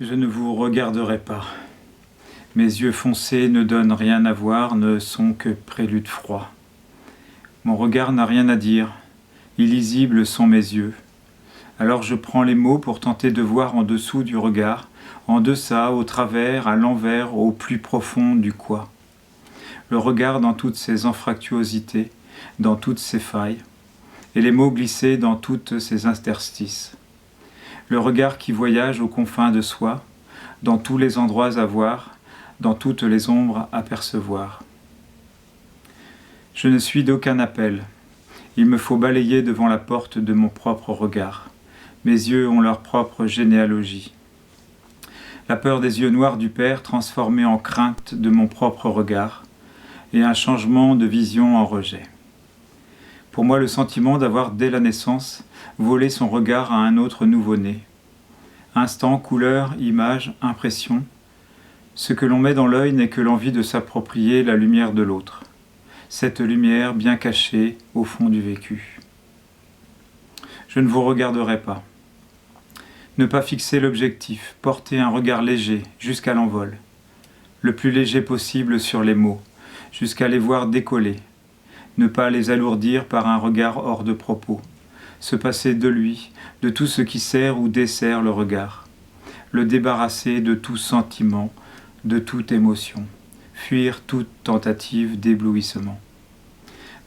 Je ne vous regarderai pas. Mes yeux foncés ne donnent rien à voir, ne sont que prélude froid. Mon regard n'a rien à dire, illisibles sont mes yeux. Alors je prends les mots pour tenter de voir en dessous du regard, en deçà, au travers, à l'envers, au plus profond du quoi. Le regard dans toutes ses anfractuosités, dans toutes ses failles, et les mots glissés dans toutes ses interstices. Le regard qui voyage aux confins de soi, dans tous les endroits à voir, dans toutes les ombres à percevoir. Je ne suis d'aucun appel. Il me faut balayer devant la porte de mon propre regard. Mes yeux ont leur propre généalogie. La peur des yeux noirs du Père transformée en crainte de mon propre regard, et un changement de vision en rejet. Pour moi, le sentiment d'avoir dès la naissance volé son regard à un autre nouveau-né. Instant, couleur, image, impression, ce que l'on met dans l'œil n'est que l'envie de s'approprier la lumière de l'autre. Cette lumière bien cachée au fond du vécu. Je ne vous regarderai pas. Ne pas fixer l'objectif, porter un regard léger jusqu'à l'envol, le plus léger possible sur les mots, jusqu'à les voir décoller, ne pas les alourdir par un regard hors de propos, se passer de lui, de tout ce qui sert ou dessert le regard, le débarrasser de tout sentiment, de toute émotion, fuir toute tentative d'éblouissement.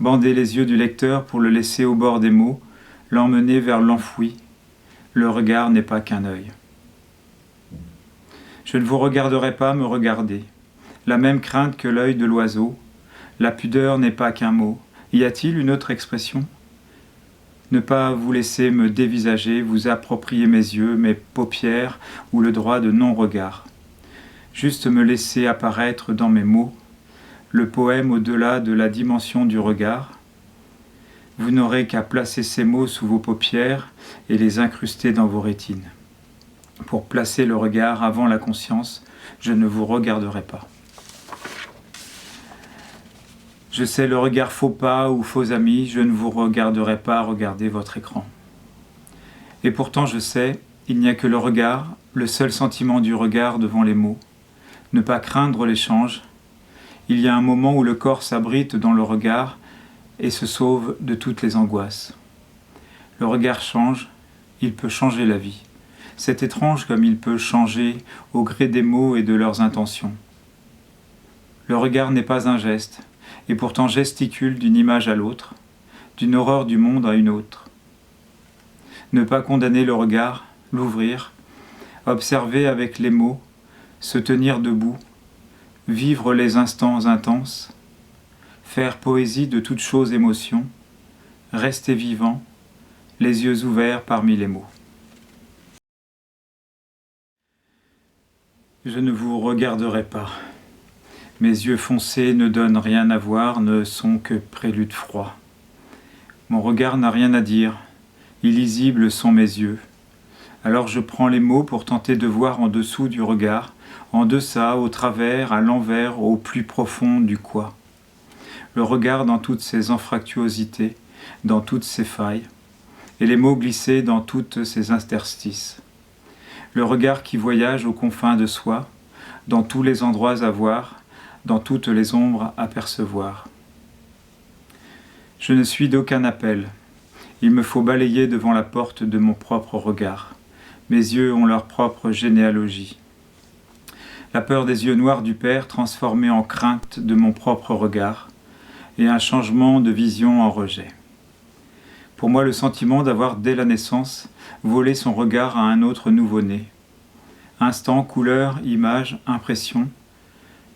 Bander les yeux du lecteur pour le laisser au bord des mots, l'emmener vers l'enfoui. Le regard n'est pas qu'un œil. Je ne vous regarderai pas me regarder. La même crainte que l'œil de l'oiseau. La pudeur n'est pas qu'un mot. Y a-t-il une autre expression ? Ne pas vous laisser me dévisager, vous approprier mes yeux, mes paupières ou le droit de non-regard. Juste me laisser apparaître dans mes mots le poème au-delà de la dimension du regard. Vous n'aurez qu'à placer ces mots sous vos paupières et les incruster dans vos rétines. Pour placer le regard avant la conscience, je ne vous regarderai pas. Je sais le regard faux pas ou faux ami, je ne vous regarderai pas regarder votre écran. Et pourtant je sais, il n'y a que le regard, le seul sentiment du regard devant les mots. Ne pas craindre l'échange. Il y a un moment où le corps s'abrite dans le regard et se sauve de toutes les angoisses. Le regard change, il peut changer la vie. C'est étrange comme il peut changer au gré des mots et de leurs intentions. Le regard n'est pas un geste, et pourtant gesticule d'une image à l'autre, d'une horreur du monde à une autre. Ne pas condamner le regard, l'ouvrir, observer avec les mots, se tenir debout, vivre les instants intenses, faire poésie de toute chose émotion, rester vivant, les yeux ouverts parmi les mots. Je ne vous regarderai pas. Mes yeux foncés ne donnent rien à voir, ne sont que prélude froid. Mon regard n'a rien à dire, illisibles sont mes yeux. Alors je prends les mots pour tenter de voir en dessous du regard, en deçà, au travers, à l'envers, au plus profond du quoi. Le regard dans toutes ses anfractuosités, dans toutes ses failles, et les mots glissés dans toutes ses interstices. Le regard qui voyage aux confins de soi, dans tous les endroits à voir, dans toutes les ombres à percevoir. Je ne suis d'aucun appel. Il me faut balayer devant la porte de mon propre regard. Mes yeux ont leur propre généalogie. La peur des yeux noirs du Père transformée en crainte de mon propre regard, et un changement de vision en rejet. Pour moi, le sentiment d'avoir dès la naissance volé son regard à un autre nouveau-né. Instant, couleur, image, impression,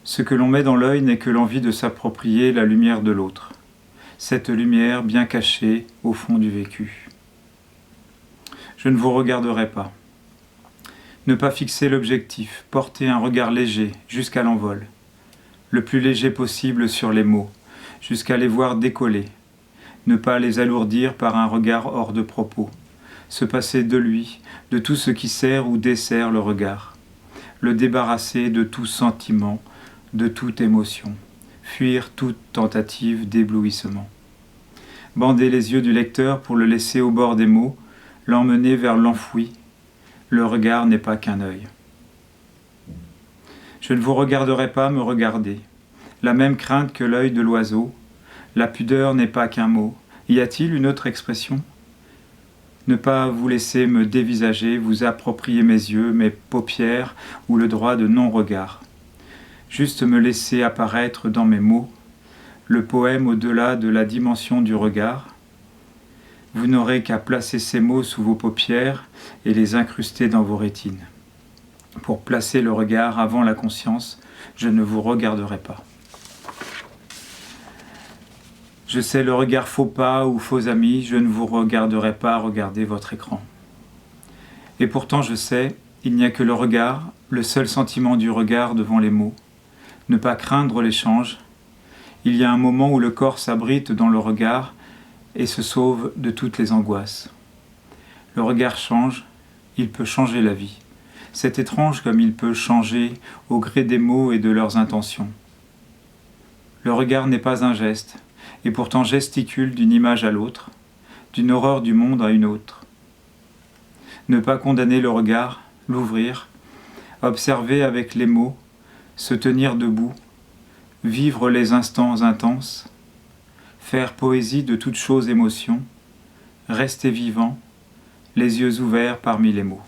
ce que l'on met dans l'œil n'est que l'envie de s'approprier la lumière de l'autre. Cette lumière bien cachée au fond du vécu. Je ne vous regarderai pas. Ne pas fixer l'objectif, porter un regard léger jusqu'à l'envol, le plus léger possible sur les mots, jusqu'à les voir décoller, ne pas les alourdir par un regard hors de propos, se passer de lui, de tout ce qui sert ou dessert le regard, le débarrasser de tout sentiment, de toute émotion, fuir toute tentative d'éblouissement. Bander les yeux du lecteur pour le laisser au bord des mots, l'emmener vers l'enfoui. Le regard n'est pas qu'un œil. Je ne vous regarderai pas me regarder. La même crainte que l'œil de l'oiseau. La pudeur n'est pas qu'un mot. Y a-t-il une autre expression ? Ne pas vous laisser me dévisager, vous approprier mes yeux, mes paupières ou le droit de non-regard. Juste me laisser apparaître dans mes mots le poème au-delà de la dimension du regard. Vous n'aurez qu'à placer ces mots sous vos paupières et les incruster dans vos rétines. Pour placer le regard avant la conscience, je ne vous regarderai pas. Je sais le regard faux pas ou faux ami, je ne vous regarderai pas regarder votre écran. Et pourtant je sais, il n'y a que le regard, le seul sentiment du regard devant les mots. Ne pas craindre l'échange. Il y a un moment où le corps s'abrite dans le regard et se sauve de toutes les angoisses. Le regard change, il peut changer la vie. C'est étrange comme il peut changer au gré des mots et de leurs intentions. Le regard n'est pas un geste, et pourtant gesticule d'une image à l'autre, d'une horreur du monde à une autre. Ne pas condamner le regard, l'ouvrir, observer avec les mots, se tenir debout, vivre les instants intenses, faire poésie de toute chose émotion, rester vivant, les yeux ouverts parmi les mots.